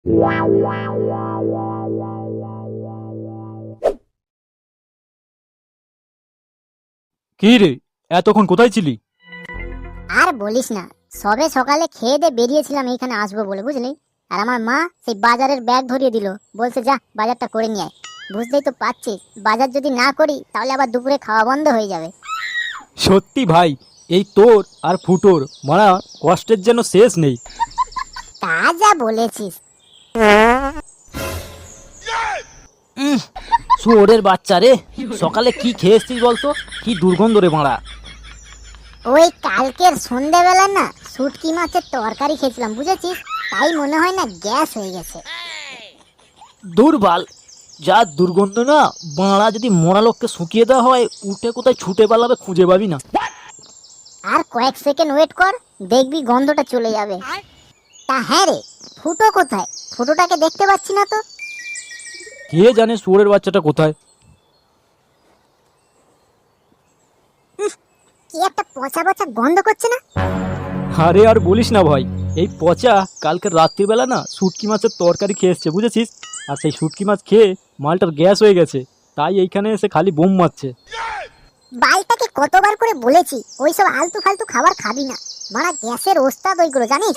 কি রে, এতক্ষণ কোথায় ছিলি? আর বলিস না, সবে সকালে খেয়ে দিয়ে বেরিয়েছিলাম এইখানে আসবো বলে, বুঝলি। আর আমার মা সেই বাজারের ব্যাগ ধরিয়ে দিল, বলছে যা বাজারটা করে নিয়ে আয়। বুঝতেই তো পারছিস, বাজার যদি না করি তাহলে আবার দুপুরে খাওয়া বন্ধ হয়ে যাবে। সত্যি ভাই, এই তোর আর ফুটোর মারা কষ্টের যেন শেষ নেই। তা যা বলেছিস। শুয়োরের বাচ্চা রে, সকালে কি খেয়েছিস বলতো? কি দুর্গন্ধ রে মারা। ওই কালকের সন্ধ্যাবেলা না শুটকি মাছের তরকারি খেয়েছিলাম, বুঝেছিস। তাই মনে হয় না গ্যাস হয়ে গেছে। দুর্বাল, যা দুর্গন্ধ না বাড়া। যদি মরা লোককে শুকিয়ে দেওয়া হয়, উঠে কোথায় ছুটে পালাবে খুঁজে পাবি না। আর কয়েক সেকেন্ড ওয়েট কর, দেখবি গন্ধটা চলে যাবে। তা হ্যাঁ রে, ফুটো কোথায়? ফুটোটাকে দেখতে পাচ্ছি না তো। কে জানে শুয়োরের বাচ্চাটা কোথায়। কি একটা পচা পচা গন্ধ করছে না? আরে আর বলিস না ভাই, এই পচা কালকে রাত্রিবেলা না শুটকি মাছের তরকারি খেয়ে এসছে, বুঝেছিস। আর সেই শুটকি মাছ খেয়ে মালটার গ্যাস হয়ে গেছে, তাই এইখানে এসে খালি বোম মারছে। বাইটাকে কতবার করে বলেছি ওইসব আলতু ফালতু খাবার খাবি না। মারা গ্যাসের ওস্তাদ ওইগুলো, জানিস।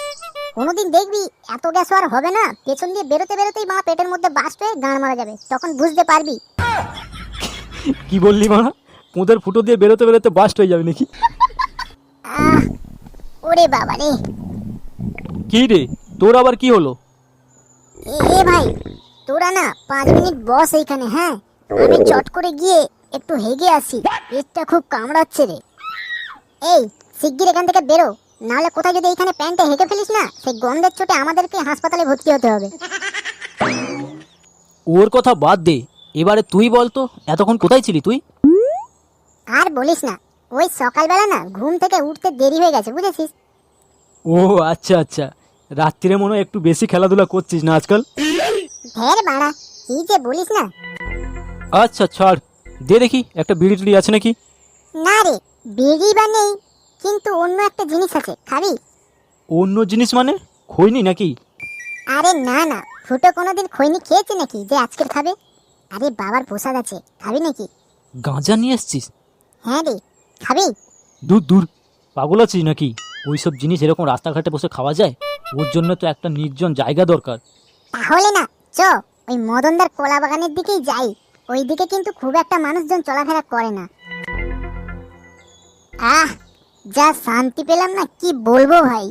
কোনোদিন দেখবি এত গ্যাস আর হবে না, পেছন দিয়ে বেরোতে বেরোতেই মা পেটের মধ্যে বাস্ট হয়ে গাঁড় মারা যাবে, তখন বুঝতে পারবি। কি বললি মারা? পোঁদের ফুটো দিয়ে বেরোতে বেরোতে বাস্ট হয়ে যাবে নাকি? আহ, ওরে বাবা রে। কি রে, তোর আবার কি হলো? এ ভাই, তোরা না 5 মিনিট বস এইখানে, হ্যাঁ। আমি চট করে গিয়ে একটু হেগে আসি, পেটটা খুব কামড়াচ্ছে রে। এই শিগগির এখান থেকে বেরো, নাহলে কোথায় যদি এইখানে প্যান্টে হেগে ফেলিস না, সেই গন্ধের চোটে আমাদেরকে হাসপাতালে ভর্তি হতে হবে। ওর কথা বাদ দে, এবারে তুই বল তো, এতক্ষণ কোথায় ছিলি তুই? আর বলিস না, ওই সকালবেলা না ঘুম থেকে উঠতে দেরি হয়ে গেছে, বুঝেছিস। ও আচ্ছা আচ্ছা, রাত্রিরে মনে হয় একটু বেশি খেলাধুলা করছিস না আজকাল। ঢের বাড়া, কি যে বলিস না। আচ্ছা ছাড়, দে দেখি একটা বিড়ি টিড়ি আছে নাকি। না রে, বিড়ি বা নেই, কিন্তু অন্য একটা জিনিস আছে, খাবি? অন্য জিনিস মানে খৈনি নাকি? আরে না না, ফুটো কোনোদিন খৈনি খেয়েছে নাকি যে আজকে খাবে? আরে বাবার প্রসাদ আছে, খাবি নাকি? গাঁজা নিয়ে এসছিস? হ্যাঁ রে, খাবি? দূর দূর, পাগল আছিস নাকি? ওইসব জিনিস এরকম রাস্তাঘাটে বসে খাওয়া যায়? ওর জন্য তো একটা নির্জন জায়গা দরকার। তাহলে না চ, ওই মদনদার কলা বাগানের দিকেই যাই। ওইদিকে কিন্তু খুব একটা মানুষজন চলাফেরা করে না। আহ, যা শান্তি পেলাম না, কি বলবো ভাই।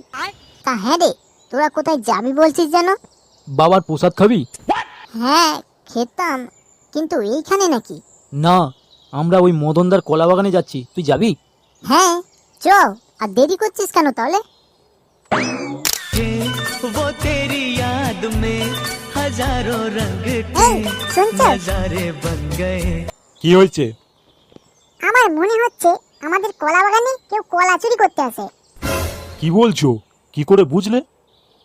তা হ্যাঁ রে, তোরা কোথায় যাবি বলছিস যেন? বাবার প্রসাদ খাবি? হ্যাঁ খেতাম, কিন্তু এইখানে নাকি? না, আমরা ওই মদনদার কলা বাগানে যাচ্ছি, তুই যাবি? হ্যাঁ চ, আর দেরি করছিস কেন তাহলে? वो तेरी याद में हजारों रंग এই के শুনছো? नजारे बन गए। কি হয়েছে? আমার মনে হচ্ছে আমাদের কলা বাগানে কেউ কলা চুরি করতে আসে। কি বলছো? কি করে বুঝলে?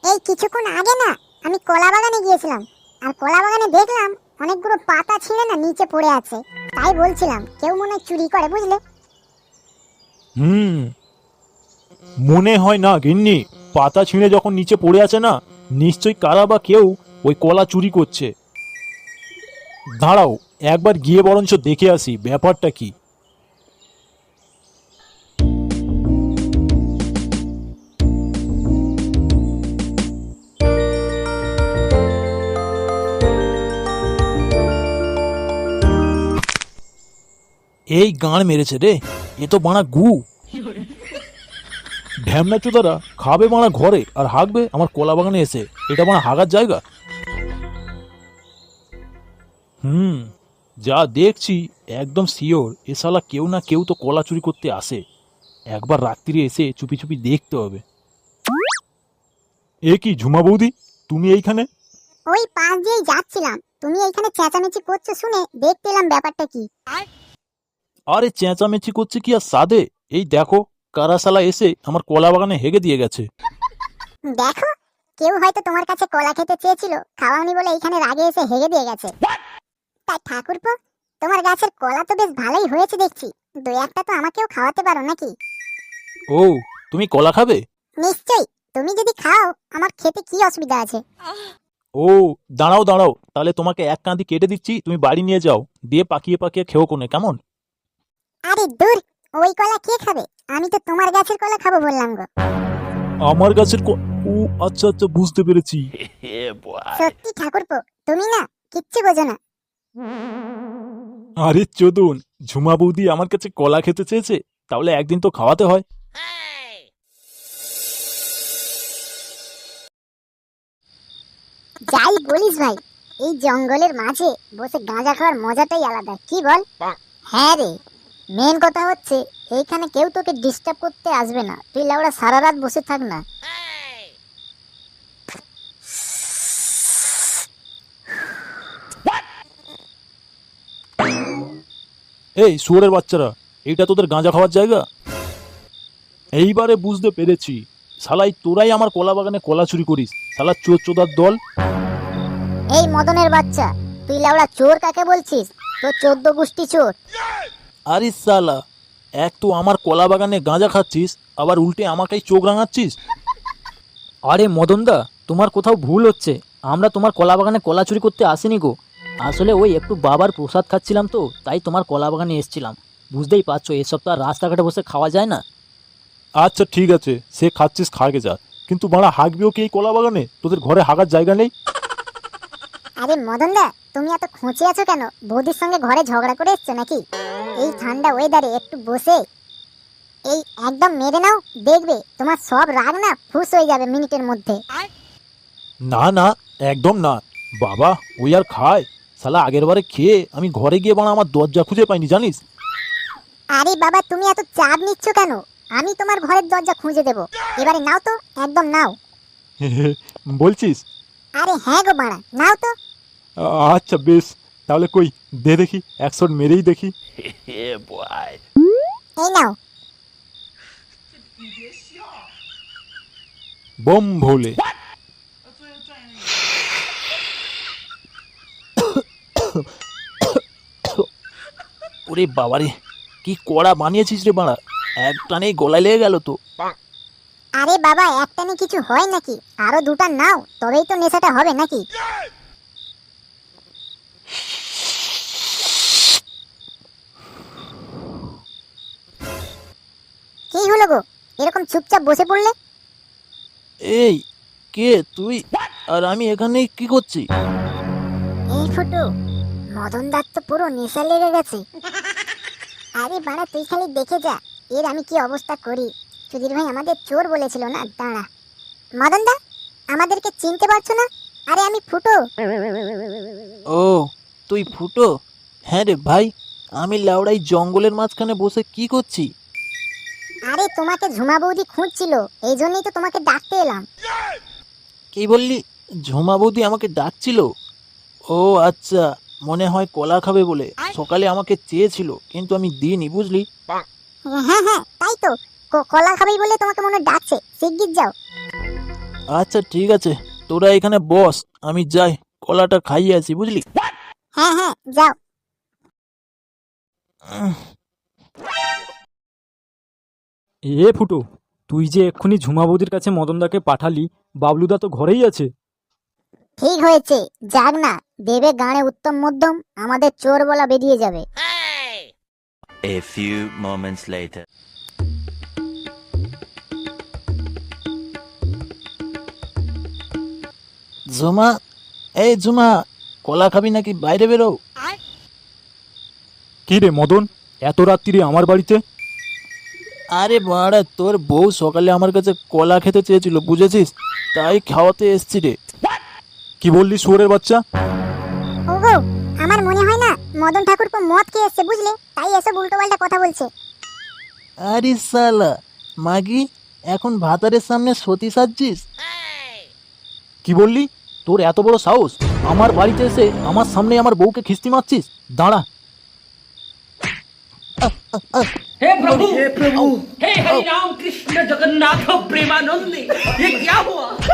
এই কিছুক্ষণ আগে না আমি কলা বাগানে গিয়েছিলাম, আর কলা বাগানে দেখলাম অনেকগুলো পাতা ছিঁড়ে না নিচে পড়ে আছে। তাই বলছিলাম কেউ মনে হয় চুরি করে, বুঝলে। মনে হয় না গিন্নি, পাতা ছিঁড়ে যখন নিচে পড়ে আছে না, নিশ্চয়ই কারা বা কেউ ওই কলা চুরি করছে। দাঁড়াও, একবার গিয়ে বরঞ্চ দেখে আসি ব্যাপারটা কি। এই গাঁড় মেরেছে রে, এ তো বানা গু। ঢ্যামনা চোদারা খাবে বানা ঘরে আর হাঁকবে আমার কলা বাগানে এসে, এটা বানা হাগার জায়গা? যা দেখছি একদম শিওর এ শালা কেউ না কেউ তো কলা চুরি করতে আসে। একবার রাত্রিরে এসে চুপি চুপি দেখতে হবে। এ কি ঝুমা বৌদি, তুমি এইখানে? ওই পাশ দিয়েই যাচ্ছিলাম, তুমি এইখানে চেঁচামেচি করছো শুনে দেখতে এলাম ব্যাপারটা কি। আরে চেঁচামেচি করছে কি আর সাদে, এই দেখো কারা শালা এসে আমার কলা বাগানে হেগে দিয়ে গেছে। দেখো, কেউ হয়তো তোমার কাছে কলা খেতে চেয়েছিল, খাওয়াওনি বলে এইখানে রাগে এসে হেগে দিয়ে গেছে। তাই ঠাকুরপো, তোমার গাছের কলা তো বেশ ভালোই হয়েছে দেখছি, 2-1টা তো আমাকেও খাওয়াতে পারো নাকি? ও, তুমি কলা খাবে? নিশ্চয়ই, তুমি যদি খাও আমার খেতে কি অসুবিধা আছে? ও, দাঁড়াও দাঁড়াও, তাহলে তোমাকে এক কাঁদি কেটে দিচ্ছি, তুমি বাড়ি নিয়ে যাও, দিয়ে পাকিয়ে পাকিয়ে খেও কোনে, কেমন? আরে দূর, ওই কলা কে খাবে? আমি তো তোমার গাছের কলা খাবো বললাম গো। আমার গাছের ও, আচ্ছা আচ্ছা, বুঝতে পেরেছি। সত্যি ঠাকুরপো, তুমি না কিচ্ছু বোঝো না। আরে চোদন, ঝুমা বৌদি আমার কাছে কলা খেতে চেয়েছে, তাহলে একদিন তো খাওয়াতে হয়। যাই বলিস ভাই, এই জঙ্গলের মাঝে বসে গাঁজা খাওয়ার মজাটাই আলাদা, কি বল? হ্যাঁ রে, মেন কথা হচ্ছে এইখানে কেউ তোকে ডিস্টার্ব করতে আসবে না, তুই লাউড়া সারা রাত বসে থাক না। এই শুয়োরের বাচ্চারা, এইটা তোদের গাঁজা খাওয়ার জায়গা? এইবারে বুঝতে পেরেছি, শালাই তোরাই আমার কলা বাগানে কলা চুরি করিস, শালা চোর চোদার দল। এই মদনের বাচ্চা, তুই লাউড়া চোর কাকে বলছিস? তোর 14 গোষ্ঠী চোর। আরে শালা, এক তো আমার কলা বাগানে গাঁজা খাচ্ছিস, আবার উল্টে আমাকেই চোখ রাঙাচ্ছিস। আরে মদনদা, তোমার কোথাও ভুল হচ্ছে। আমরা তোমার কলা বাগানে কলা চুরি করতে আসিনি গো। আসলে ওই একটু বাবার প্রসাদ খাচ্ছিলাম তো, তাই তোমার কলা বাগানে এসেছিলাম। বুঝতেই পারছো, এসব তো আর রাস্তাঘাটে বসে খাওয়া যায় না। আচ্ছা ঠিক আছে, সে খাচ্ছিস খাগে যা, কিন্তু বাড়া হাঁকবিও কি এই কলা বাগানে? তোদের ঘরে হাগার জায়গা নেই? আরে মদনদা, তুমি এত খুঁচে আছো কেন? বৌদির সঙ্গে ঘরে ঝগড়া করে এসছো নাকি? এই ঠান্ডা ওয়েদারে একটু বসে এই একদম মেরে নাও, দেখবে তোমার সব রাগ না ফুস হয়ে যাবে মিনিটের মধ্যে। না না, একদম না বাবা, ওই আর খায়? শালা আগের বারে খেয়ে আমি ঘরে গিয়ে বাড়া আমার দরজা খুঁজে পাইনি, জানিস? আরে বাবা, তুমি এত চাপ নিচ্ছ কেন? আমি তোমার ঘরের দরজা খুঁজে দেব, এবারে নাও তো, একদম নাও। বলছিস? আরে হ্যাঁ গো বাড়া, নাও তো। আচ্ছা বেশ, তাহলে কই দে দেখি, 1 শট মেরেই দেখি। এই নাও। বম ভোলে। ওরে বাবারে, কি কড়া বানিয়েছিস রে বাড়া, এক টানেই গলায় লেগে গেল তো। আরে বাবা, একটানে কিছু হয় নাকি? আরো দুটা নাও, তবেই তো নেশাটা হবে নাকি? কি হলো গো, এরকম চুপচাপ বসে পড়লে? এই কে তুই, আর আমি এখানে কি করছি? এই ফুটু, মদন দার তো পুরো নেশা লেগে গেছে। আরে বাড়া, তুই খালি দেখে যা এর আমি কি অবস্থা করি। সুধীর ভাই আমাদের চোর বলেছিল না, দাঁড়া। মদন দা, আমাদেরকে চিনতে পারছো না? আরে আমি ফুটো। ও, তুই ফুটো? হ্যাঁ রে ভাই, আমি লাউড়াই জঙ্গলের মাঝখানে বসে কি করছি? আরে তোমাকে ঝুমা বৌদি খুঁজছিল, এই জন্যই তো তোমাকে ডাকতে এলাম। কি বললি? ঝুমা বৌদি আমাকে ডাকছিল? ও আচ্ছা, মনে হয় কলা খাবে বলে সকালে আমাকে চেয়েছিল, কিন্তু আমি দিইনি, বুঝলি? হ্যাঁ হ্যাঁ, তাই তো, কলা খাবেই বলে তোমাকে মনে হয় ডাকছে, শিগগির যাও। আচ্ছা ঠিক আছে, তোরা এখানে বস, আমি যাই কলাটা খাইয়ে আসি, বুঝলি? হ্যাঁ হ্যাঁ, যাও। এ ফুটো, তুই যে এক্ষুনি ঝুমা বৌদির কাছে মদনদাকে পাঠালি, বাবলুদা তো ঘরেই আছে। ঠিক হয়েছে, যাক না, দেবে গাঁড়ে উত্তম মধ্যম, আমাদের চোর বলা বেরিয়ে যাবে। A few moments later. Jhuma, এই ঝুমা, কলা খাবি নাকি বাইরে বেরো? কি রে মদন, এত রাত্রিরে আমার বাড়িতে? আরে বাড়া, তোর বউ সকালে আমার কাছে কলা খেতে চেয়েছিল, বুঝেছিস, তাই খাওয়াতে এসছি রে। কি বললি শুয়োরের বাচ্চা? ওগো, আমার মনে হয় না মদন ঠাকুরপো মদ খেয়ে এসছে, বুঝলে, তাই এসব উল্টোপাল্টা কথা বলছে। আরে সালা মাগি, এখন ভাতারের সামনে সতী সাজছিস? কি বললি? তোর এত বড় সাহস, আমার বাড়িতে এসে আমার সামনে আমার বউকে খিস্তি মারছিস? दाड़ा। हे प्रभु हे हरि राम कृष्ण जगन्नाथ प्रेमानंद, ये क्या हुआ?